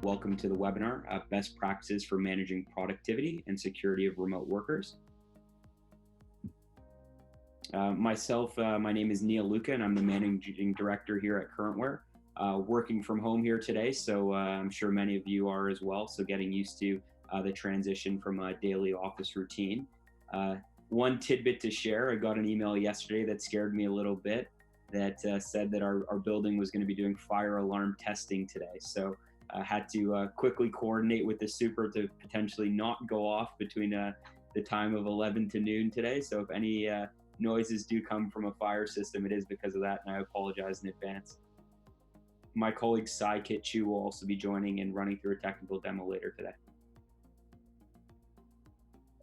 Welcome to the webinar, Best Practices for Managing Productivity and Security of Remote Workers. My name is Neil Luca, and I'm the Managing Director here at CurrentWare. Working from home here today, so I'm sure many of you are as well, so getting used to the transition from a daily office routine. One tidbit to share, I got an email yesterday that scared me a little bit that said that our building was going to be doing fire alarm testing today. So I had to quickly coordinate with the super to potentially not go off between the time of 11 to noon today. So if any noises do come from a fire system, it is because of that, and I apologize in advance. My colleague Sai Kit Chu will also be joining and running through a technical demo later today.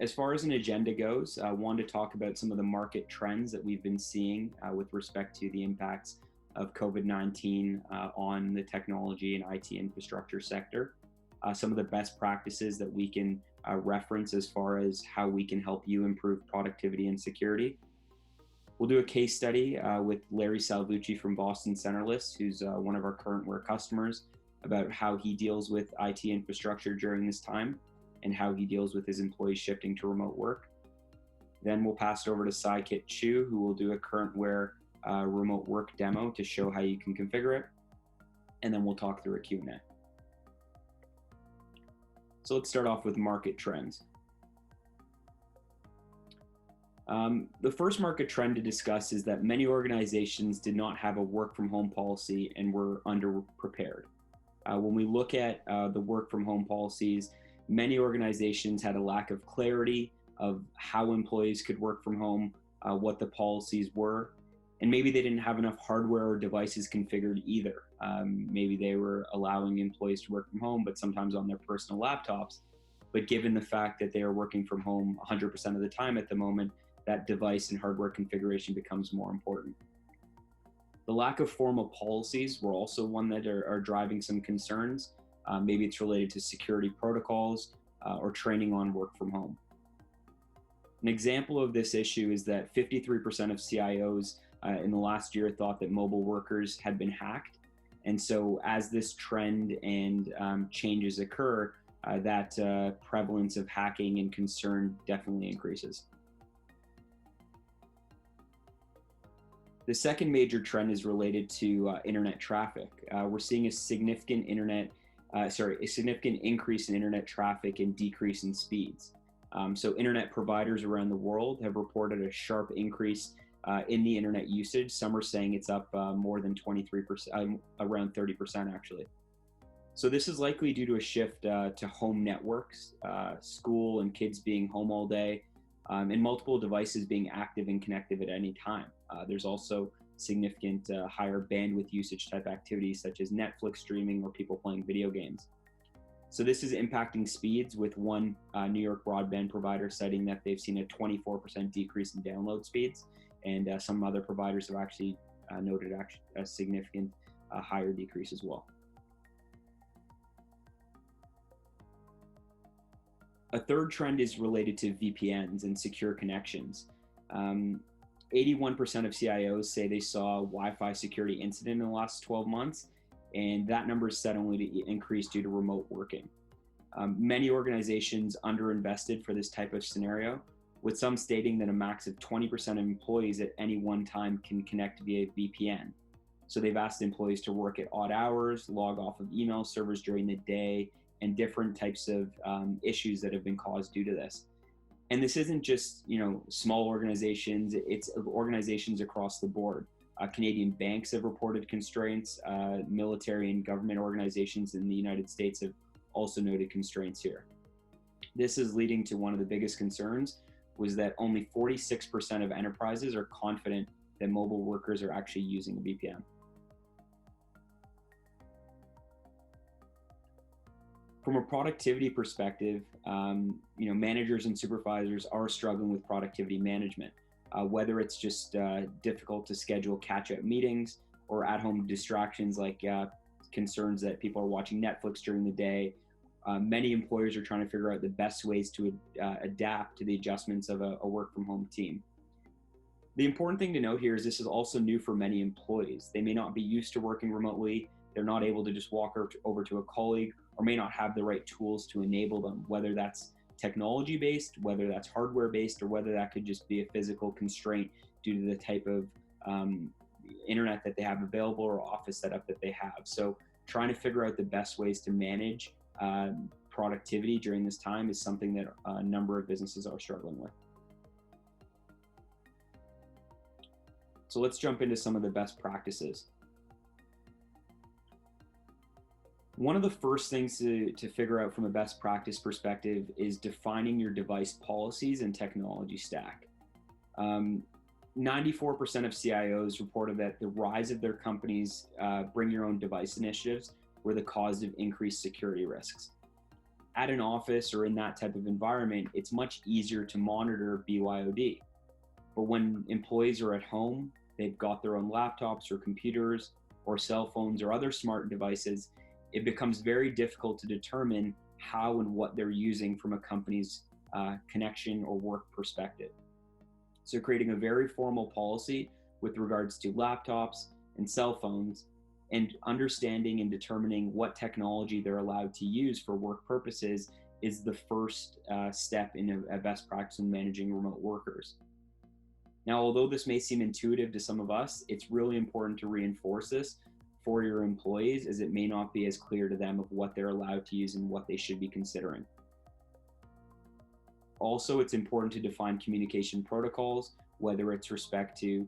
As far as an agenda goes, I wanted to talk about some of the market trends that we've been seeing with respect to the impacts of COVID-19 on the technology and IT infrastructure sector. Some of the best practices that we can reference as far as how we can help you improve productivity and security. We'll do a case study with Larry Salvucci from Boston Centerless, who's one of our CurrentWare customers, about how he deals with IT infrastructure during this time and how he deals with his employees shifting to remote work. Then we'll pass it over to Sai Kit Chu, who will do a CurrentWare remote work demo to show how you can configure it. And then we'll talk through a Q&A. So let's start off with market trends. The first market trend to discuss is that many organizations did not have a work from home policy and were underprepared. When we look at the work from home policies, many organizations had a lack of clarity of how employees could work from home, what the policies were, and maybe they didn't have enough hardware or devices configured either. Maybe they were allowing employees to work from home, but sometimes on their personal laptops. But given the fact that they are working from home 100% of the time at the moment, that device and hardware configuration becomes more important. The lack of formal policies were also one that are driving some concerns. Maybe it's related to security protocols or training on work from home. An example of this issue is that 53% of CIOs in the last year thought that mobile workers had been hacked. And so as this trend and changes occur, that prevalence of hacking and concern definitely increases. The second major trend is related to internet traffic. We're seeing a significant increase in internet traffic and decrease in speeds. So internet providers around the world have reported a sharp increase in the internet usage. Some are saying it's up more than 23%, around 30% actually. So this is likely due to a shift to home networks, school and kids being home all day, and multiple devices being active and connected at any time. There's also significant higher bandwidth usage type activities such as Netflix streaming or people playing video games. So this is impacting speeds, with one New York broadband provider citing that they've seen a 24% decrease in download speeds, and some other providers have actually noted a significant higher decrease as well. A third trend is related to VPNs and secure connections. 81% of CIOs say they saw a Wi-Fi security incident in the last 12 months, and that number is set only to increase due to remote working. Many organizations underinvested for this type of scenario, with some stating that a max of 20% of employees at any one time can connect via VPN. So they've asked employees to work at odd hours, log off of email servers during the day, and different types of issues that have been caused due to this. And this isn't just small organizations, it's organizations across the board. Canadian banks have reported constraints. Military and government organizations in the United States have also noted constraints here. This is leading to one of the biggest concerns, was that only 46% of enterprises are confident that mobile workers are actually using a VPN. From a productivity perspective, managers and supervisors are struggling with productivity management, whether it's just difficult to schedule catch-up meetings or at-home distractions like concerns that people are watching Netflix during the day. Many employers are trying to figure out the best ways to adapt to the adjustments of a work-from-home team. The important thing to note here is this is also new for many employees. They may not be used to working remotely. They're not able to just walk over to a colleague or may not have the right tools to enable them, whether that's technology based, whether that's hardware based, or whether that could just be a physical constraint due to the type of internet that they have available or office setup that they have. So trying to figure out the best ways to manage productivity during this time is something that a number of businesses are struggling with. So let's jump into some of the best practices. One of the first things to figure out from a best practice perspective is defining your device policies and technology stack. 94% of CIOs reported that the rise of their companies' bring your own device initiatives were the cause of increased security risks. At an office or in that type of environment, it's much easier to monitor BYOD. But when employees are at home, they've got their own laptops or computers or cell phones or other smart devices, it becomes very difficult to determine how and what they're using from a company's connection or work perspective. So creating a very formal policy with regards to laptops and cell phones, and understanding and determining what technology they're allowed to use for work purposes is the first step in a best practice in managing remote workers. Now, although this may seem intuitive to some of us, it's really important to reinforce this for your employees, as it may not be as clear to them of what they're allowed to use and what they should be considering. Also, it's important to define communication protocols, whether it's respect to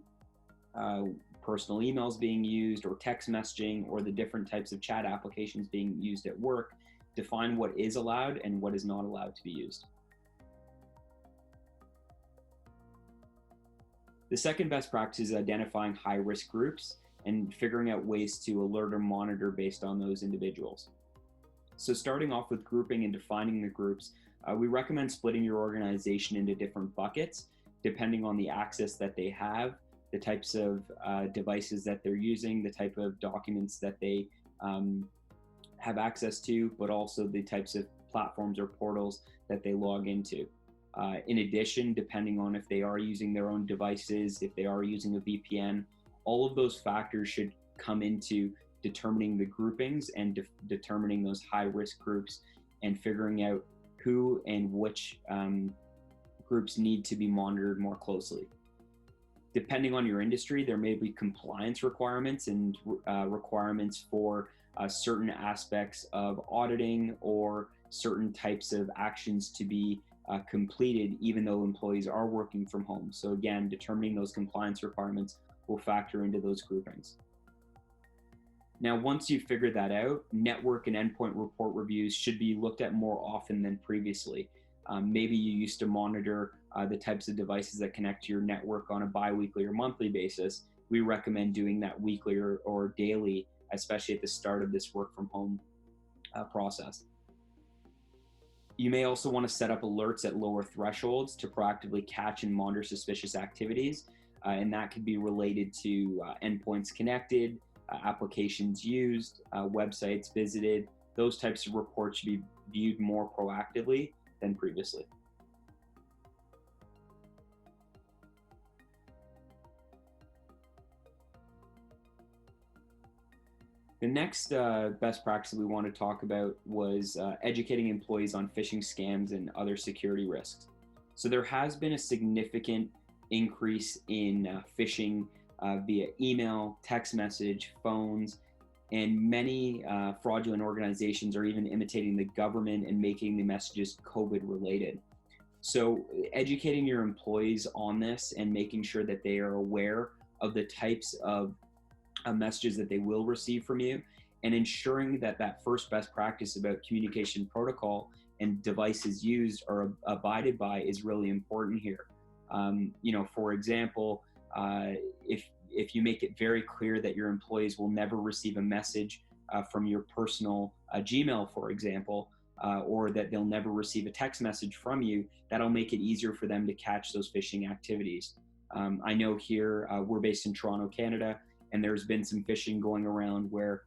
personal emails being used or text messaging or the different types of chat applications being used at work. Define what is allowed and what is not allowed to be used. The second best practice is identifying high-risk groups and figuring out ways to alert or monitor based on those individuals. So starting off with grouping and defining the groups, we recommend splitting your organization into different buckets, depending on the access that they have, the types of devices that they're using, the type of documents that they have access to, but also the types of platforms or portals that they log into. In addition, depending on if they are using their own devices, if they are using a VPN, all of those factors should come into determining the groupings and determining those high-risk groups and figuring out who and which groups need to be monitored more closely. Depending on your industry, there may be compliance requirements and requirements for certain aspects of auditing or certain types of actions to be completed, even though employees are working from home. So again, determining those compliance requirements will factor into those groupings. Now, once you figure that out, network and endpoint report reviews should be looked at more often than previously. Maybe you used to monitor the types of devices that connect to your network on a bi-weekly or monthly basis. We recommend doing that weekly or daily, especially at the start of this work from home process. You may also want to set up alerts at lower thresholds to proactively catch and monitor suspicious activities, and that could be related to endpoints connected, applications used, websites visited. Those types of reports should be viewed more proactively than previously. The next best practice that we want to talk about was educating employees on phishing scams and other security risks. So there has been a significant increase in phishing via email, text message, phones, and many fraudulent organizations are even imitating the government and making the messages COVID related. So educating your employees on this and making sure that they are aware of the types of messages that they will receive from you, and ensuring that that first best practice about communication protocol and devices used are abided by is really important here. For example, if you make it very clear that your employees will never receive a message from your personal Gmail, for example, or that they'll never receive a text message from you, that'll make it easier for them to catch those phishing activities. I know here, we're based in Toronto, Canada, and there's been some phishing going around where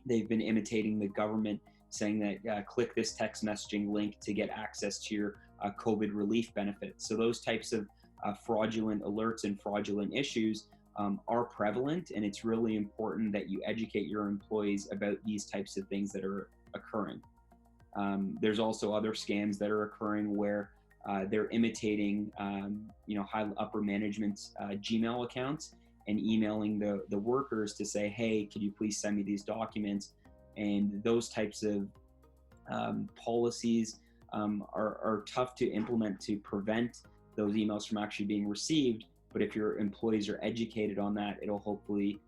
they've been imitating the government, saying that click this text messaging link to get access to your COVID relief benefits. So those types of fraudulent alerts and fraudulent issues are prevalent, and it's really important that you educate your employees about these types of things that are current. There's also other scams that are occurring where they're imitating, high upper management's Gmail accounts and emailing the workers to say, hey, could you please send me these documents? And those types of policies are tough to implement to prevent those emails from actually being received. But if your employees are educated on that, it'll hopefully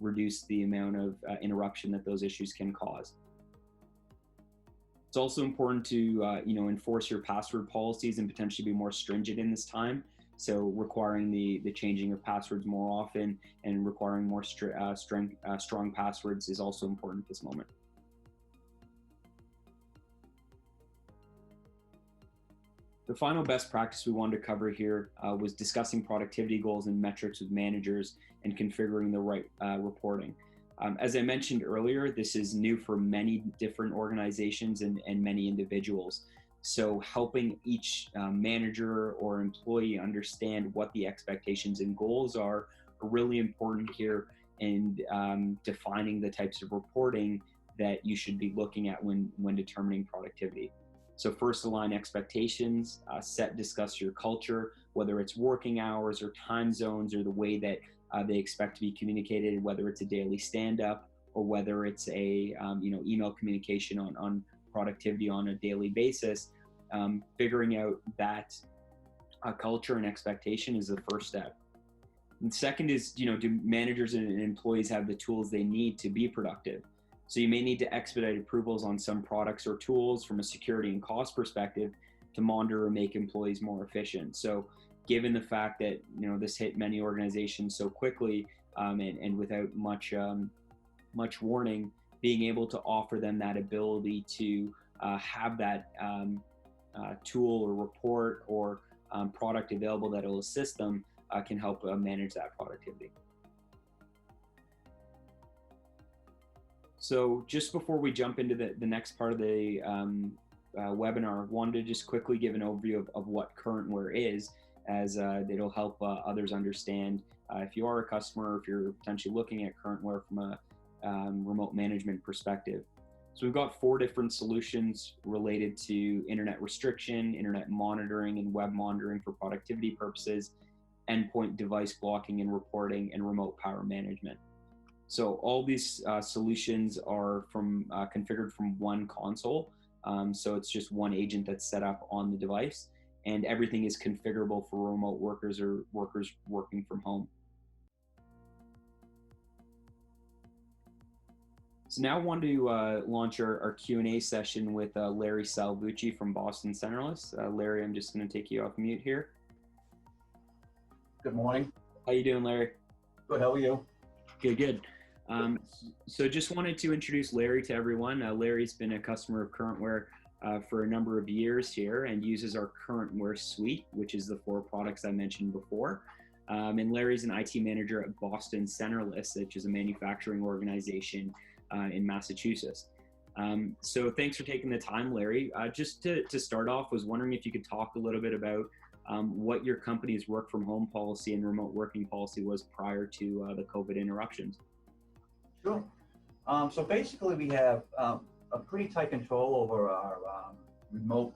reduce the amount of interruption that those issues can cause. It's also important to enforce your password policies and potentially be more stringent in this time. So requiring the changing of passwords more often and requiring more strong passwords is also important at this moment. The final best practice we wanted to cover here was discussing productivity goals and metrics with managers and configuring the right reporting. As I mentioned earlier, this is new for many different organizations and many individuals. So helping each manager or employee understand what the expectations and goals are really important here in defining the types of reporting that you should be looking at when determining productivity. So first, align expectations, discuss your culture, whether it's working hours or time zones or the way that they expect to be communicated, whether it's a daily stand-up or whether it's a email communication on productivity on a daily basis. Figuring out that culture and expectation is the first step. And second is, do managers and employees have the tools they need to be productive? So you may need to expedite approvals on some products or tools from a security and cost perspective to monitor or make employees more efficient. So given the fact that, this hit many organizations so quickly and without much warning, being able to offer them that ability to have that tool or report or product available that will assist them can help manage that productivity. So just before we jump into the next part of the webinar, I wanted to just quickly give an overview of what CurrentWare is, as it'll help others understand if you are a customer or if you're potentially looking at CurrentWare from a remote management perspective. So we've got 4 different solutions related to internet restriction, internet monitoring, and web monitoring for productivity purposes, endpoint device blocking and reporting, and remote power management. So all these solutions are configured from one console. So it's just one agent that's set up on the device, and everything is configurable for remote workers or workers working from home. So now I want to launch our Q&A session with Larry Salvucci from Boston Centralist. Larry, I'm just going to take you off mute here. Good morning. How you doing, Larry? Good, how are you? Good. So just wanted to introduce Larry to everyone. Larry's been a customer of CurrentWare for a number of years here and uses our CurrentWare suite, which is the 4 products I mentioned before. And Larry's an IT manager at Boston Centralist, which is a manufacturing organization in Massachusetts. So thanks for taking the time, Larry. Just to start off, was wondering if you could talk a little bit about what your company's work from home policy and remote working policy was prior to the COVID interruptions. Sure. So basically we have a pretty tight control over our remote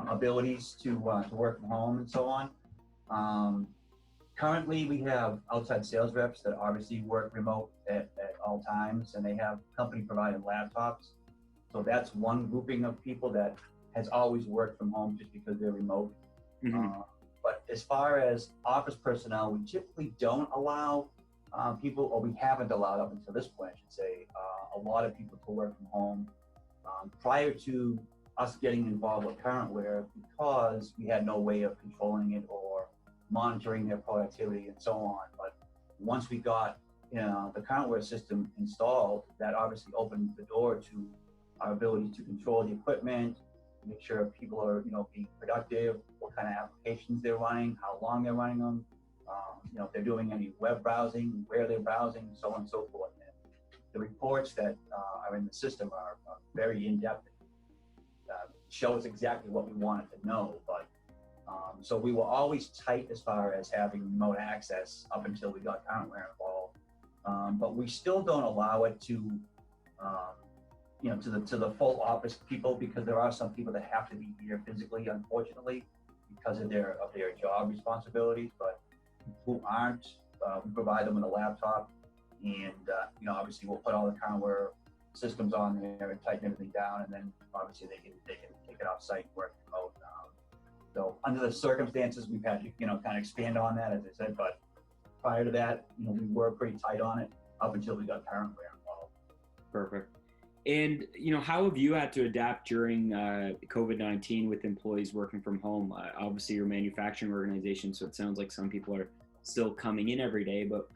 abilities to work from home and so on. Currently we have outside sales reps that obviously work remote at all times, and they have company provided laptops. So that's one grouping of people that has always worked from home just because they're remote. Mm-hmm. But as far as office personnel, we typically don't allow people, or we haven't allowed up until this point, I should say, a lot of people to work from home prior to us getting involved with CurrentWare, because we had no way of controlling it or monitoring their productivity and so on. But once we got the CurrentWare system installed, that obviously opened the door to our ability to control the equipment, make sure people are being productive, what kind of applications they're running, how long they're running them, if they're doing any web browsing, where they're browsing, so on and so forth. And the reports that are in the system are very in-depth. Shows exactly what we wanted to know, but so we were always tight as far as having remote access up until we got CurrentWare involved. But we still don't allow it to to the full office people, because there are some people that have to be here physically, unfortunately, because of their job responsibilities. But who aren't, we provide them with a laptop, and obviously we'll put all the CurrentWare systems on there and tighten everything down, and then obviously they can take it off site and work remote. So under the circumstances, we've had to kind of expand on that, as I said. But prior to that, we were pretty tight on it up until we got CurrentWare involved. Perfect. And how have you had to adapt during COVID-19 with employees working from home? Obviously, you're a manufacturing organization, so it sounds like some people are still coming in every day. But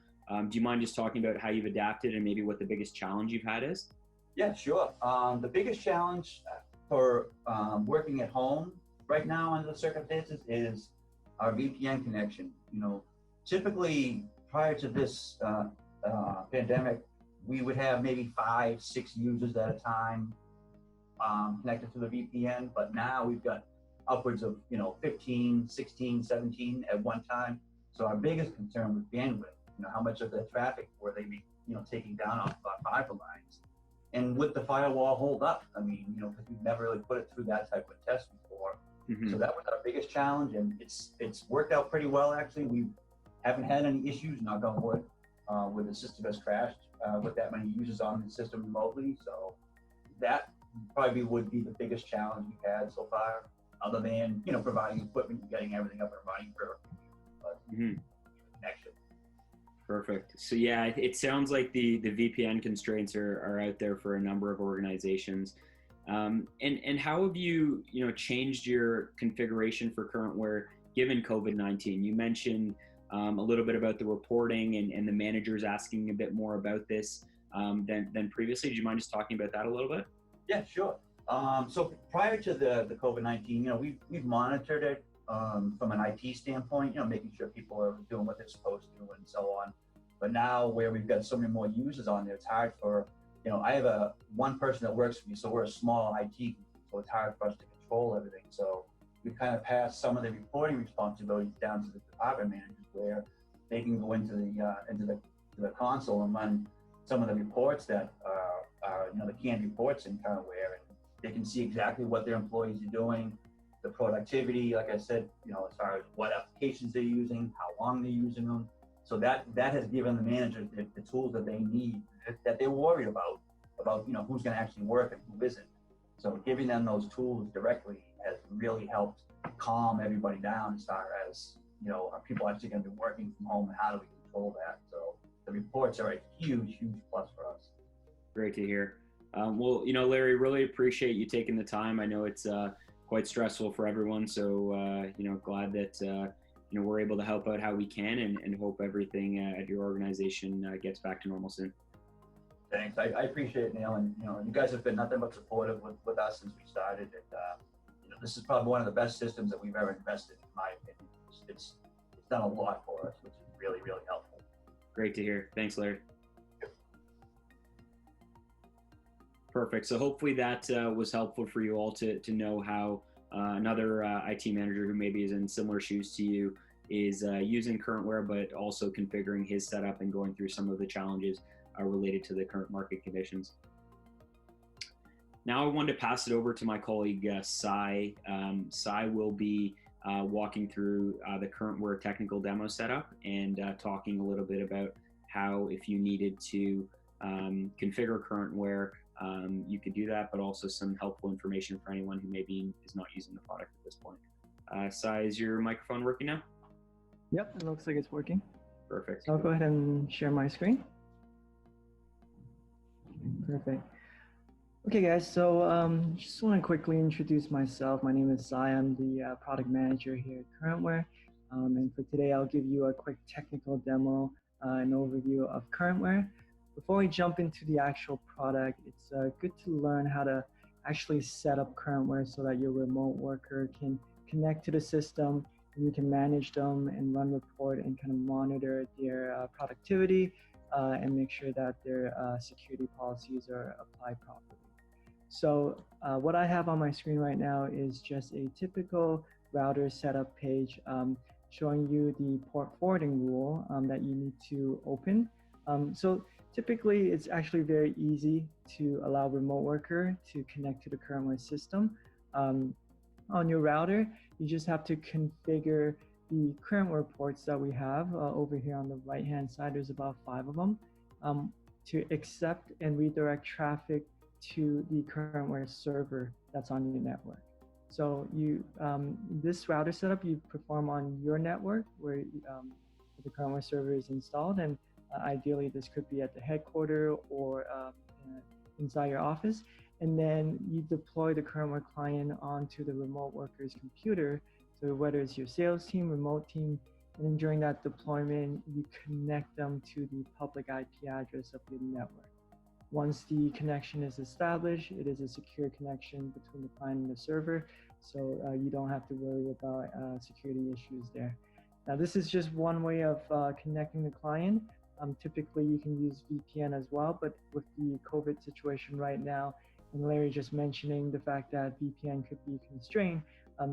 do you mind just talking about how you've adapted and maybe what the biggest challenge you've had is? Yeah, sure. The biggest challenge for working at home right now under the circumstances is our VPN connection. Typically prior to this pandemic, we would have maybe 5-6 users at a time connected to the VPN, but now we've got upwards of 15, 16, 17 at one time. So our biggest concern was bandwidth. How much of the traffic were they taking down off our fiber lines, and would the firewall hold up? I mean, because we've never really put it through that type of test before. Mm-hmm. So that was our biggest challenge, and it's worked out pretty well actually. We haven't had any issues, knock on wood, where the system has crashed with that many users on the system remotely. So that probably would be the biggest challenge we've had so far, other than providing equipment and getting everything up and running for connection. Perfect. So yeah, it sounds like the VPN constraints are out there for a number of organizations. And how have you changed your configuration for CurrentWare given COVID-19? You mentioned a little bit about the reporting and the managers asking a bit more about this than previously. Do you mind just talking about that a little bit? Yeah, sure. So prior to the COVID-19, we've monitored it from an IT standpoint, making sure people are doing what they're supposed to and so on. But now where we've got so many more users on there, it's hard for, I have one person that works for me, so we're a small IT group, so it's hard for us to control everything. So we kind of passed some of the reporting responsibilities down to the department managers, where they can go into the console and run some of the reports that are the canned reports in CurrentWare, and they can see exactly what their employees are doing, the productivity, like I said, as far as what applications they're using, how long they're using them. So that has given the managers the tools that they need, that they're worried about who's going to actually work and who isn't. So giving them those tools directly has really helped calm everybody down as far as, are people actually going to be working from home, and how do we control that? So the reports are a huge, huge plus for us. Great to hear. Well, Larry, really appreciate you taking the time. I know it's quite stressful for everyone. So, glad that, we're able to help out how we can, and hope everything at your organization gets back to normal soon. Thanks. I appreciate it, Neil. And, you guys have been nothing but supportive with us since we started. And, this is probably one of the best systems that we've ever invested in, my opinion. It's done a lot for us, which is really, really helpful. Great to hear. Thanks, Larry. Perfect. So hopefully that was helpful for you all to know how another IT manager who maybe is in similar shoes to you is using CurrentWare, but also configuring his setup and going through some of the challenges related to the current market conditions. Now I wanted to pass it over to my colleague, Sai. Sai will be walking through the CurrentWare technical demo setup and talking a little bit about how, if you needed to configure CurrentWare, you could do that, but also some helpful information for anyone who maybe is not using the product at this point. Sai, is your microphone working now? Yep, it looks like it's working. Perfect. So I'll go ahead and share my screen. Perfect. Okay, guys, so just want to quickly introduce myself. My name is Sai. I'm the product manager here at CurrentWare. And for today, I'll give you a quick technical demo, an overview of CurrentWare. Before we jump into the actual product, it's good to learn how to actually set up CurrentWare so that your remote worker can connect to the system, and you can manage them and run report and kind of monitor their productivity and make sure that their security policies are applied properly. So what I have on my screen right now is just a typical router setup page showing you the port forwarding rule that you need to open So typically, it's actually very easy to allow remote worker to connect to the CurrentWare system. On your router, you just have to configure the CurrentWare ports that we have over here on the right-hand side. There's about 5 of them to accept and redirect traffic to the CurrentWare server that's on your network. So this router setup you perform on your network where the CurrentWare server is installed, and ideally this could be at the headquarters or inside your office. And then you deploy the CurrentWare client onto the remote worker's computer. So whether it's your sales team, remote team, and then during that deployment, you connect them to the public IP address of your network. Once the connection is established, it is a secure connection between the client and the server, so you don't have to worry about security issues there. Now, this is just one way of connecting the client. Typically, you can use VPN as well, but with the COVID situation right now, and Larry just mentioning the fact that VPN could be constrained,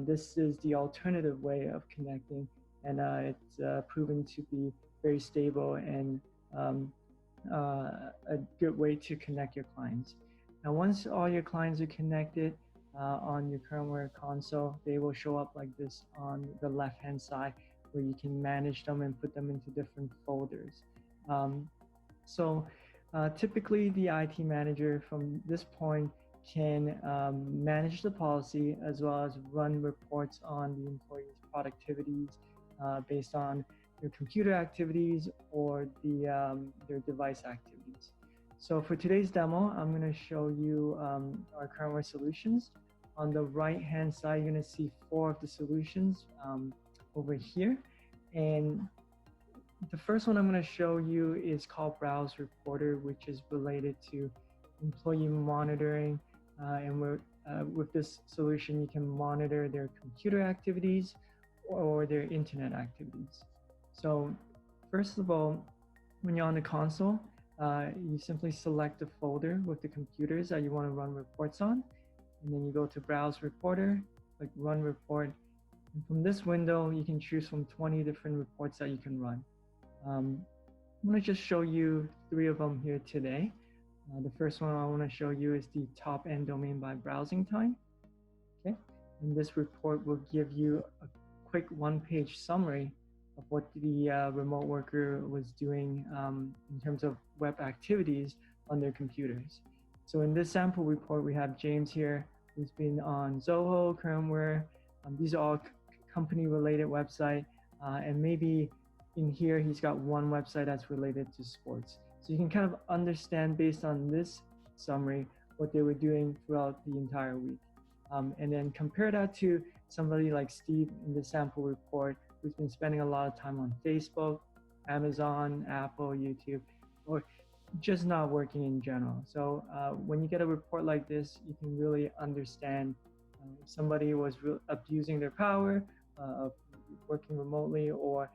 this is the alternative way of connecting, and it's proven to be very stable and a good way to connect your clients. Now, once all your clients are connected on your CurrentWare console, they will show up like this on the left-hand side, where you can manage them and put them into different folders. Typically, the IT manager from this point can manage the policy as well as run reports on the employees' productivities based on their computer activities or their device activities. So for today's demo, I'm going to show you our CurrentWare solutions. On the right-hand side, you're going to see 4 of the solutions over here. And the first one I'm going to show you is called BrowseReporter, which is related to employee monitoring. And with this solution, you can monitor their computer activities or their internet activities. So first of all, when you're on the console, you simply select the folder with the computers that you want to run reports on. And then you go to BrowseReporter, click Run Report. And from this window, you can choose from 20 different reports that you can run. I'm going to just show you 3 of them here today. The first one I want to show you is the top end domain by browsing time. Okay, and this report will give you a quick 1-page summary of what the remote worker was doing in terms of web activities on their computers. So in this sample report, we have James here, who's been on Zoho, CurrentWare. These are all company-related website, and maybe in here he's got one website that's related to sports. So you can kind of understand based on this summary what they were doing throughout the entire week. And then compare that to somebody like Steve in the sample report, who's been spending a lot of time on Facebook, Amazon, Apple, YouTube, or just not working in general. So when you get a report like this, you can really understand if somebody was abusing their power of working remotely, or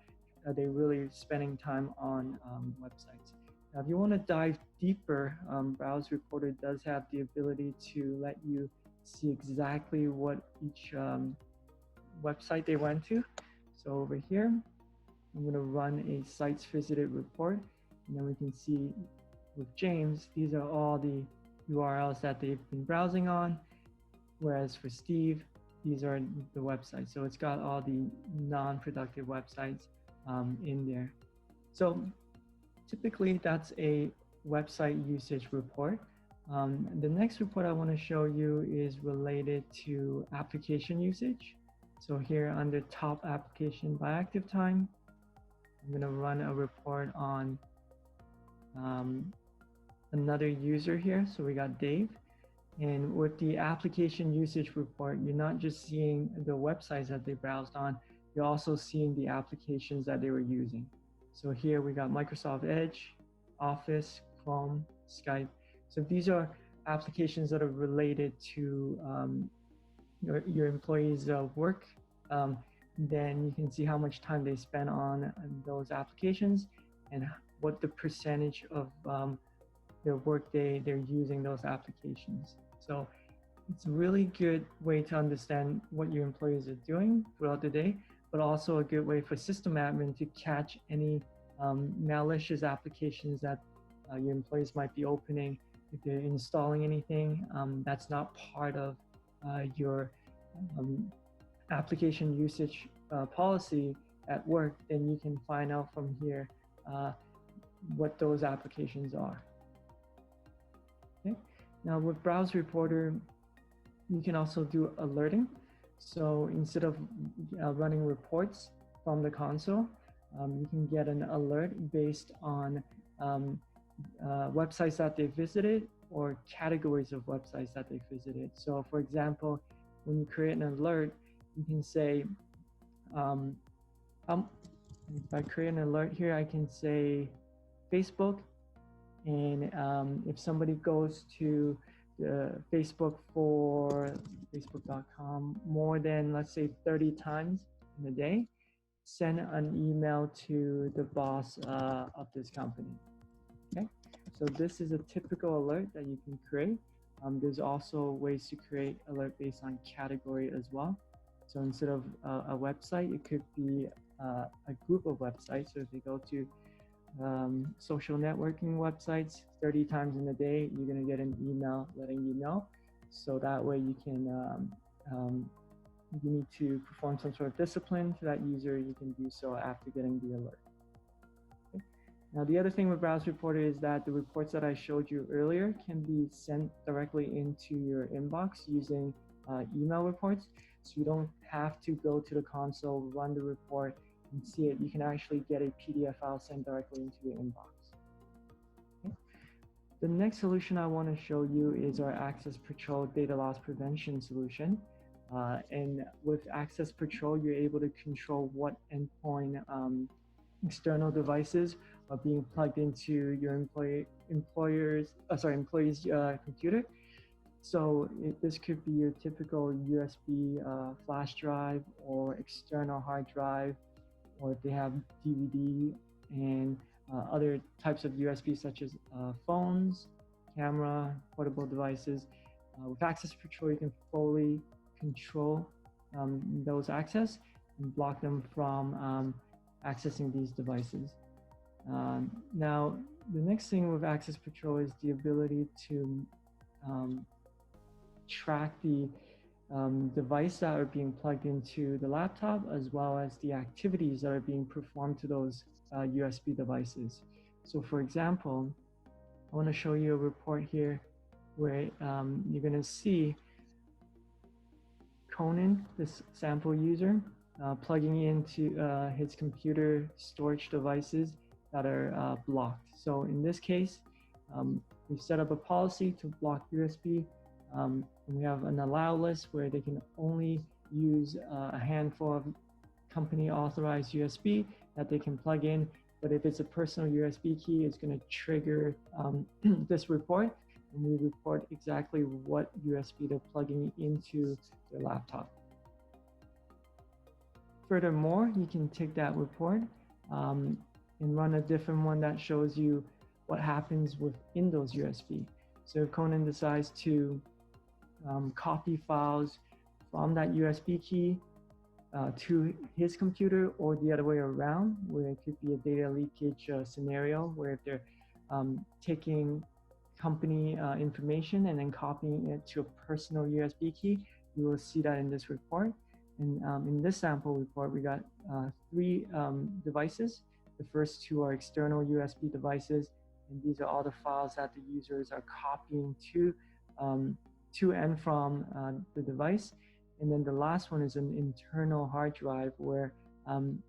are they really spending time on websites. Now, if you want to dive deeper, BrowseReporter does have the ability to let you see exactly what each website they went to. So over here, I'm going to run a sites visited report, and then we can see with James, these are all the URLs that they've been browsing on, whereas for Steve, these are the websites. So it's got all the non-productive websites in there. So typically that's a website usage report. The next report I want to show you is related to application usage. So here under top application by active time, I'm going to run a report on another user here. So we got Dave. And with the application usage report, you're not just seeing the websites that they browsed on, you're also seeing the applications that they were using. So here we got Microsoft Edge, Office, Chrome, Skype. So these are applications that are related to your employees' work. Then you can see how much time they spend on those applications and what the percentage of their workday they're using those applications. So it's a really good way to understand what your employees are doing throughout the day, but also a good way for system admin to catch any malicious applications that your employees might be opening. If they're installing anything that's not part of your application usage policy at work, then you can find out from here what those applications are. Okay. Now with BrowseReporter, you can also do alerting. So instead of running reports from the console, you can get an alert based on websites that they visited or categories of websites that they visited. So for example, when you create an alert, you can say, if I create an alert here, I can say Facebook, and if somebody goes to Facebook for facebook.com more than, let's say, 30 times in a day, send an email to the boss of this company. Okay, so this is a typical alert that you can create. There's also ways to create alert based on category as well. So instead of a website, it could be a group of websites. So if you go to social networking websites 30 times in a day, you're going to get an email letting you know. So that way you can, you need to perform some sort of discipline to that user, you can do so after getting the alert. Okay. Now the other thing with BrowseReporter is that the reports that I showed you earlier can be sent directly into your inbox using email reports. So you don't have to go to the console, run the report, and see it. You can actually get a PDF file sent directly into your inbox. Okay. The next solution I want to show you is our AccessPatrol data loss prevention solution. And with AccessPatrol, you're able to control what endpoint external devices are being plugged into your employee's computer. So this could be your typical USB flash drive or external hard drive, or if they have DVD and other types of USB such as phones, camera, portable devices. With AccessPatrol, you can fully control those access and block them from accessing these devices. Now, the next thing with AccessPatrol is the ability to track the device that are being plugged into the laptop, as well as the activities that are being performed to those USB devices. So for example, I want to show you a report here where you're going to see Conan, this sample user, plugging into his computer storage devices that are blocked. So in this case, we've set up a policy to block USB. We have an allow list where they can only use a handful of company authorized USB that they can plug in. But if it's a personal USB key, it's going to trigger this report, and we report exactly what USB they're plugging into their laptop. Furthermore, you can take that report and run a different one that shows you what happens within those USB. So if Conan decides to copy files from that USB key to his computer, or the other way around, where it could be a data leakage scenario where if they're taking company information and then copying it to a personal USB key, you will see that in this report. And in this sample report, we got 3 devices. The first 2 are external USB devices, and these are all the files that the users are copying to and from the device. And then the last one is an internal hard drive where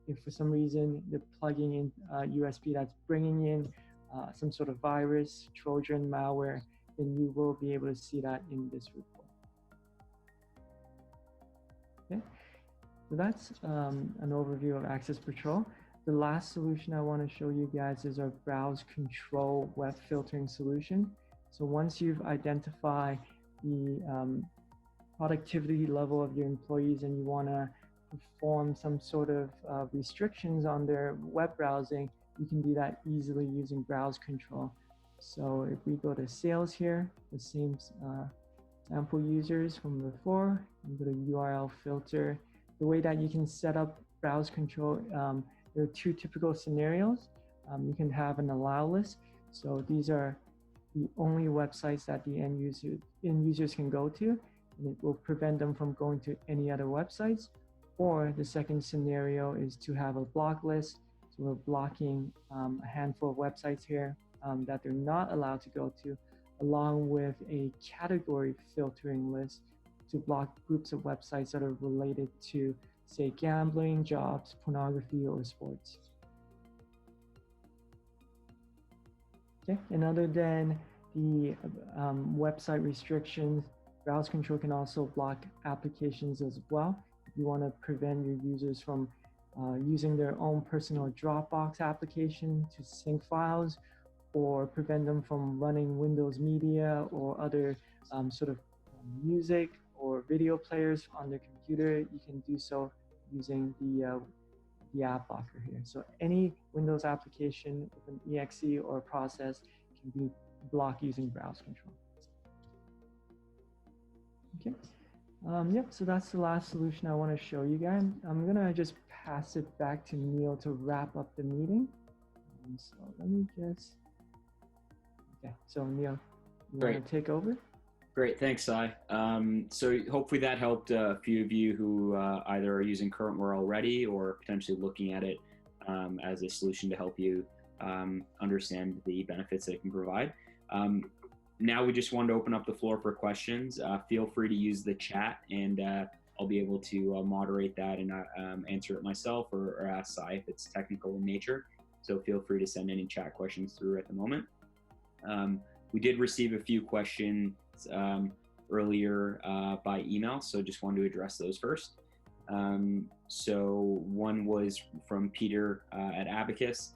if for some reason they're plugging in USB that's bringing in some sort of virus, Trojan, malware, then you will be able to see that in this report. Okay, so that's an overview of AccessPatrol. The last solution I want to show you guys is our BrowseControl web filtering solution. So once you've identified the productivity level of your employees and you want to perform some sort of restrictions on their web browsing, you can do that easily using BrowseControl. So if we go to sales here, the same sample users from before, you go to URL filter. The way that you can set up BrowseControl, there are 2 typical scenarios. you can have an allow list. So these are the only websites that the end users can go to, and it will prevent them from going to any other websites. Or the second scenario is to have a block list. So we're blocking a handful of websites here that they're not allowed to go to, along with a category filtering list to block groups of websites that are related to, say, gambling, jobs, pornography, or sports. Okay, and other than the website restrictions, BrowseControl can also block applications as well. If you want to prevent your users from using their own personal Dropbox application to sync files, or prevent them from running Windows Media or other sort of music or video players on their computer, you can do so using the app blocker here. So any Windows application with an exe or a process can be blocked using BrowseControl. Okay. Yep, so that's the last solution I want to show you guys. I'm gonna just pass it back to Neil to wrap up the meeting. So let me just, okay, so Neil, you want to take over? Great, thanks, Sai. So hopefully that helped a few of you who either are using CurrentWare already or potentially looking at it as a solution to help you understand the benefits that it can provide. Now we just wanted to open up the floor for questions. Feel free to use the chat, and I'll be able to moderate that and answer it myself, or ask Sai if it's technical in nature. So feel free to send any chat questions through at the moment. We did receive a few questions earlier by email, so just wanted to address those first. So one was from Peter at Abacus.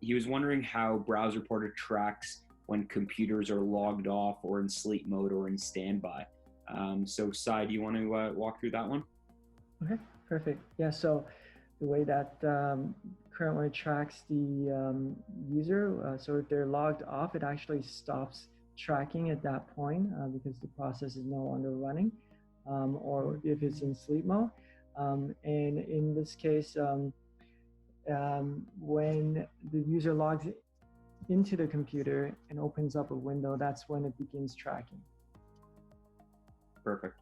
He was wondering how BrowseReporter tracks when computers are logged off or in sleep mode or in standby. So Sai, do you want to walk through that one? Okay, perfect. Yeah, so the way that CurrentWare tracks the user, so if they're logged off, it actually stops tracking at that point because the process is no longer running, or if it's in sleep mode. And in this case, when the user logs into the computer and opens up a window, that's when it begins tracking. Perfect.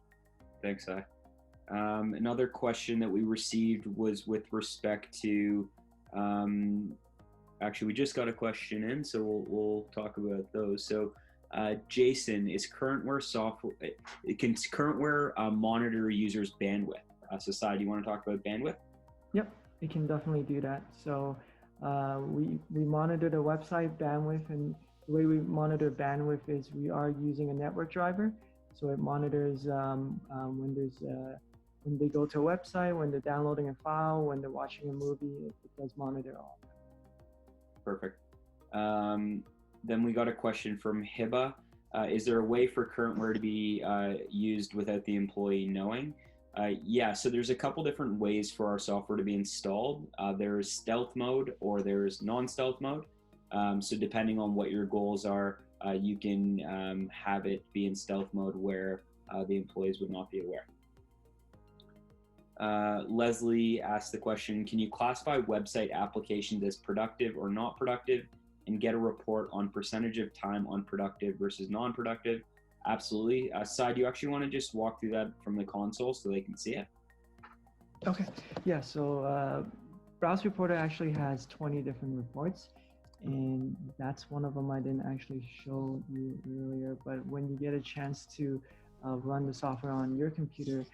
Thanks, Sai. Another question that we received was with respect to, actually, we just got a question in, so we'll talk about those. So Jason, is CurrentWare software, can CurrentWare monitor users' bandwidth? So Sai, do you want to talk about bandwidth? Yep, it can definitely do that. So we monitor the website bandwidth, and the way we monitor bandwidth is we are using a network driver. So it monitors when they go to a website, when they're downloading a file, when they're watching a movie, it does monitor all that. Perfect. Then we got a question from Hiba. Is there a way for CurrentWare to be used without the employee knowing? Yeah, so there's a couple different ways for our software to be installed. There's stealth mode or there's non-stealth mode. So depending on what your goals are, you can have it be in stealth mode where the employees would not be aware. Leslie asked the question, can you classify website applications as productive or not productive and get a report on percentage of time on productive versus non-productive? Absolutely. Sai, do you actually want to just walk through that from the console so they can see it? Okay. Yeah, so BrowseReporter actually has 20 different reports, and that's one of them I didn't actually show you earlier. But when you get a chance to run the software on your computer,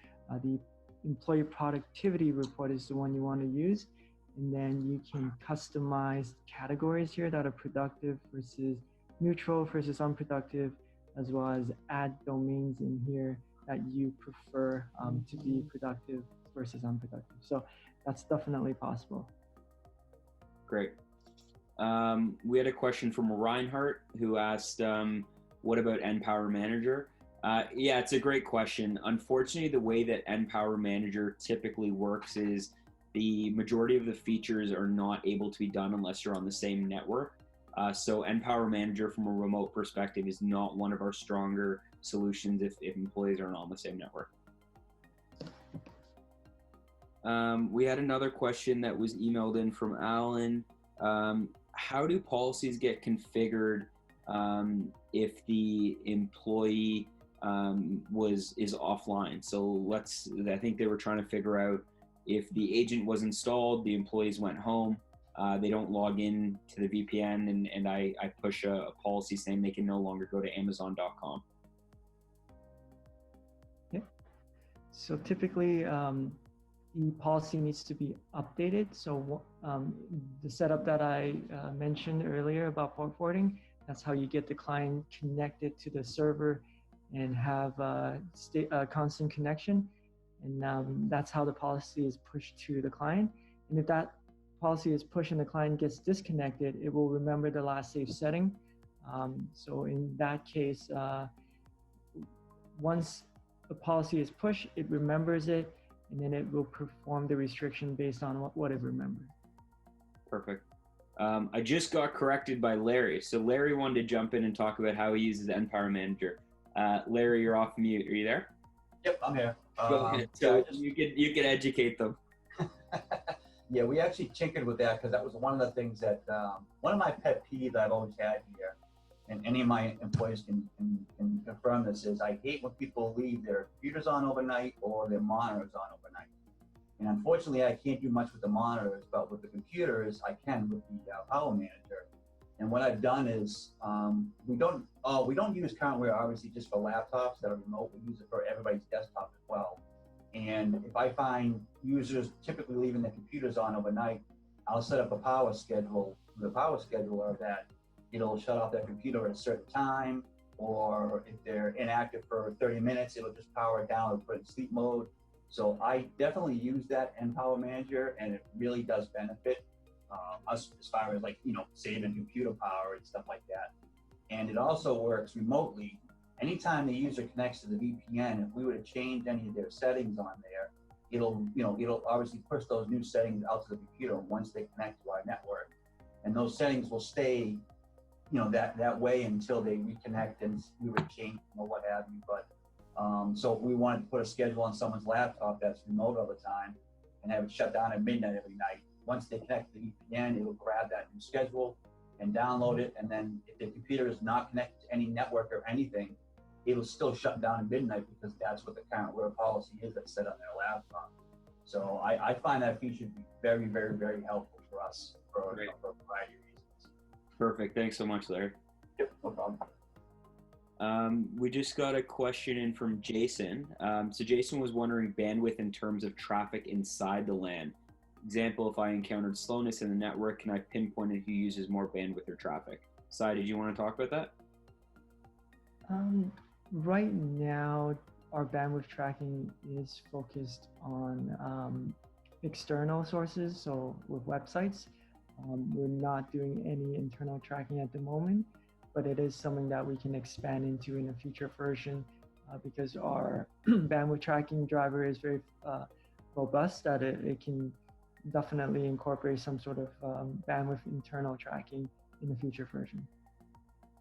the employee productivity report is the one you want to use. And then you can customize categories here that are productive versus neutral versus unproductive, as well as add domains in here that you prefer to be productive versus unproductive. So that's definitely possible. Great. We had a question from Reinhardt who asked, what about enPowerManager? Yeah, it's a great question. Unfortunately, the way that enPowerManager typically works is the majority of the features are not able to be done unless you're on the same network. So enPowerManager from a remote perspective is not one of our stronger solutions if employees aren't on the same network. We had another question that was emailed in from Alan. how do policies get configured if the employee is offline? So I think they were trying to figure out if the agent was installed, the employees went home, they don't log in to the VPN, and I push a policy saying they can no longer go to Amazon.com. Yeah. So typically, the policy needs to be updated. So the setup that I mentioned earlier about port forwarding, that's how you get the client connected to the server and have constant connection. And that's how the policy is pushed to the client. And if that policy is pushed and the client gets disconnected, it will remember the last safe setting. So in that case, once the policy is pushed, it remembers it, and then it will perform the restriction based on what it remembered. Perfect. I just got corrected by Larry. So Larry wanted to jump in and talk about how he uses enPowerManager. Larry, you're off mute. Are you there? Yep, I'm here. Go ahead. So you can educate them. Yeah, we actually tinkered with that because that was one of the things that one of my pet peeves I've always had here, and any of my employees can confirm this, is I hate when people leave their computers on overnight or their monitors on overnight. And unfortunately, I can't do much with the monitors, but with the computers, I can with the Power Manager. And what I've done is we don't use CurrentWare obviously just for laptops that are remote. We use it for everybody's desktop as well. And if I find users typically leaving their computers on overnight, I'll set up a power schedule with a power scheduler that it'll shut off their computer at a certain time, or if they're inactive for 30 minutes, it'll just power it down or put it in sleep mode. So I definitely use that enPowerManager, and it really does benefit us as far as saving computer power and stuff like that. And it also works remotely. Anytime the user connects to the VPN, if we were to change any of their settings on there, it'll obviously push those new settings out to the computer once they connect to our network. And those settings will stay, that way until they reconnect and we would change or what have you. But so if we wanted to put a schedule on someone's laptop that's remote all the time and have it shut down at midnight every night, once they connect to the VPN, it'll grab that new schedule and download it. And then if the computer is not connected to any network or anything, it'll still shut down at midnight because that's what the CurrentWare policy is that's set on their laptop. So I find that feature to be very, very, very helpful for us for a variety of reasons. Perfect. Thanks so much, Larry. Yep, no problem. We just got a question in from Jason. So Jason was wondering bandwidth in terms of traffic inside the LAN. Example, if I encountered slowness in the network, can I pinpoint who uses more bandwidth or traffic? Sai, did you want to talk about that? Right now, our bandwidth tracking is focused on external sources, so with websites. We're not doing any internal tracking at the moment, but it is something that we can expand into in a future version because our bandwidth tracking driver is very robust, that it can definitely incorporate some sort of bandwidth internal tracking in the future version.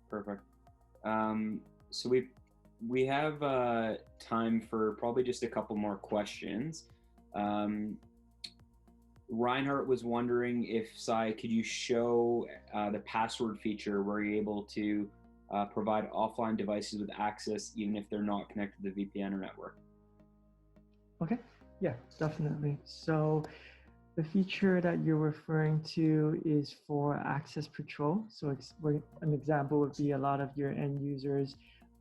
Perfect. So we have time for probably just a couple more questions. Reinhardt was wondering if, Sai, could you show the password feature where you're able to provide offline devices with access even if they're not connected to the VPN or network? Okay, yeah, definitely. So the feature that you're referring to is for AccessPatrol. So an example would be a lot of your end users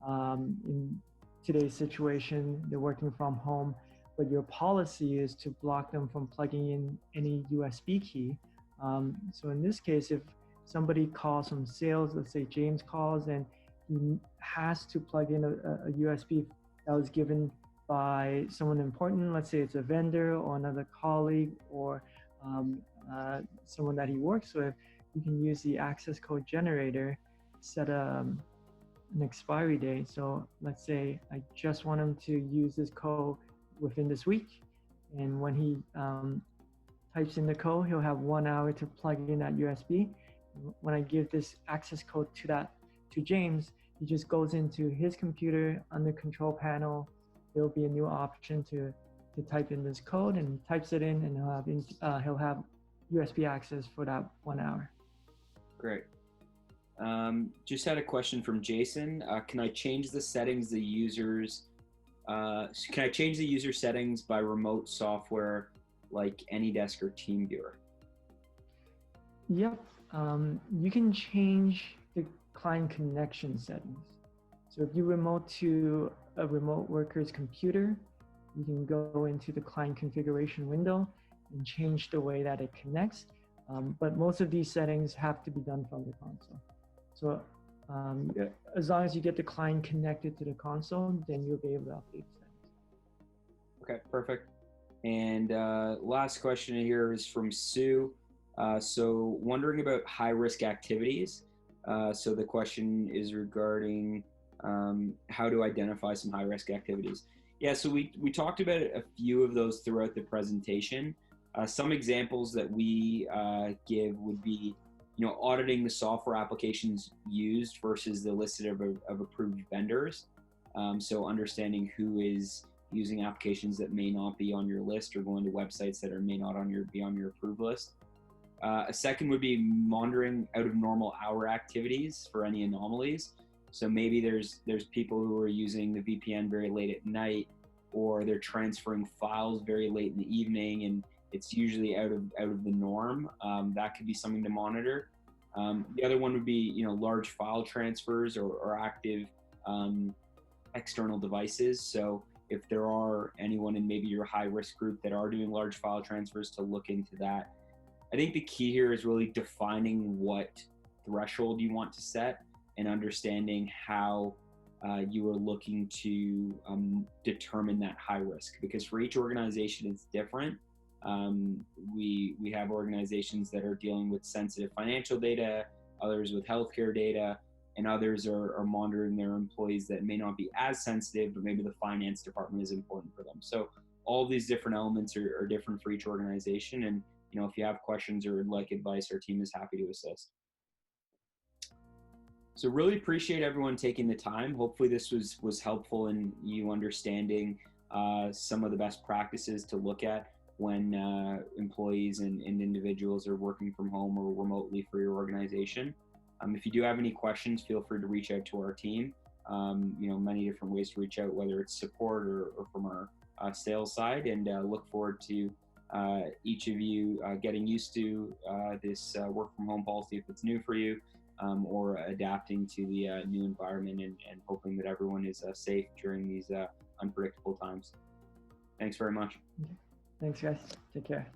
in today's situation, they're working from home, but your policy is to block them from plugging in any USB key. So in this case, if somebody calls from sales, let's say James calls and he has to plug in a USB that was given by someone important, let's say it's a vendor or another colleague or someone that he works with, you can use the access code generator, set an expiry date. So let's say I just want him to use this code within this week. And when he types in the code, he'll have 1 hour to plug in that USB. When I give this access code to James, he just goes into his computer on the control panel. There'll be a new option to type in this code, and he types it in, and he'll have USB access for that 1 hour. Great. Just had a question from Jason. Can I change the settings can I change the user settings by remote software like AnyDesk or TeamViewer? Yep. You can change the client connection settings. So if you remote to a remote worker's computer, you can go into the client configuration window and change the way that it connects. But most of these settings have to be done from the console. So as long as you get the client connected to the console, then you'll be able to update settings. Okay, perfect. And last question here is from Sue. So wondering about high-risk activities. So the question is regarding how to identify some high-risk activities. Yeah, so we talked about a few of those throughout the presentation. Some examples that we give would be, auditing the software applications used versus the list of approved vendors. So understanding who is using applications that may not be on your list or going to websites that may not be on your approved list. A second would be monitoring out of normal hour activities for any anomalies. So maybe there's people who are using the VPN very late at night, or they're transferring files very late in the evening, and it's usually out of the norm. That could be something to monitor. The other one would be large file transfers or active external devices. So if there are anyone in maybe your high risk group that are doing large file transfers, to look into that. I think the key here is really defining what threshold you want to set and understanding how you are looking to determine that high risk, because for each organization it's different. We have organizations that are dealing with sensitive financial data, others with healthcare data, and others are monitoring their employees that may not be as sensitive, but maybe the finance department is important for them. So all of these different elements are different for each organization. And if you have questions or would like advice, our team is happy to assist. So really appreciate everyone taking the time. Hopefully this was helpful in you understanding some of the best practices to look at when employees and individuals are working from home or remotely for your organization. If you do have any questions, feel free to reach out to our team. Many different ways to reach out, whether it's support or from our sales side, and look forward to each of you getting used to this work from home policy if it's new for you, or adapting to the new environment, and hoping that everyone is safe during these unpredictable times. Thanks very much. Thanks, guys. Take care.